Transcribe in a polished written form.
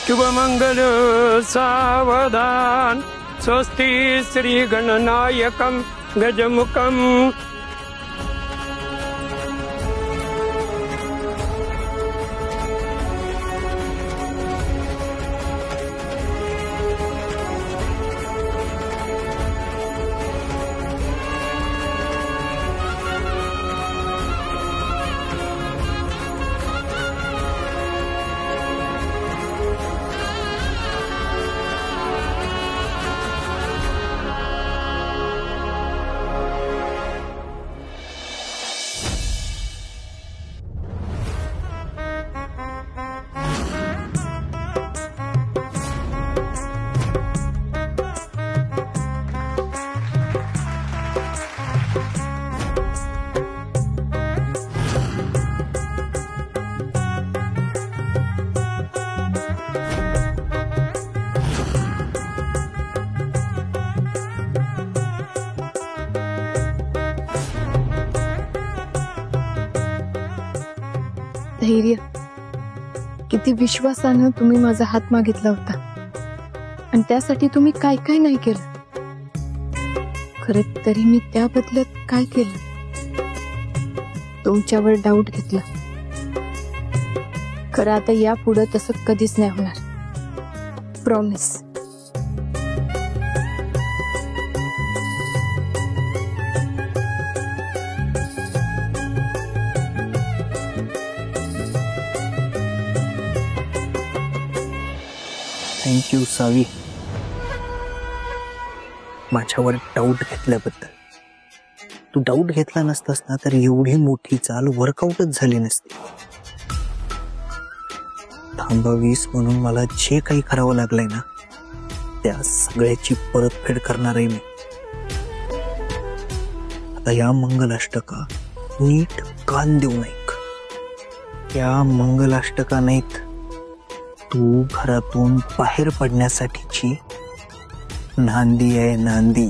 शुभमंगल सावधान स्वस्ति श्री गणनायकम गजमुखम। धैर्य, किती विश्वासानं तुम्ही माझा हात मागितला होता आणि त्यासाठी तुम्ही काय काय नाही केलं. खरं तरी मी त्या बदल्यात काय केलं? तुमच्यावर डाऊट घेतला. खरं आता यापुढे तसं कधीच नाही होणार. प्रॉमिस. थँक्यू सावी, माझ्यावर डाऊट घेतल्याबद्दल. तू डाऊट घेतला नसतास ना तर एवढी मोठी चाल वर्कआउटच झाली नसती. थांबावीस म्हणून मला जे काही करावं लागलंय ना त्या सगळ्याची परतफेड करणार आहे मी. आता या मंगलाष्टका नीट कान देऊ नये. या मंगलाष्टका नाहीत, तू घरातून बाहेर पडण्यासाठीची नांदी आहे, नांदी.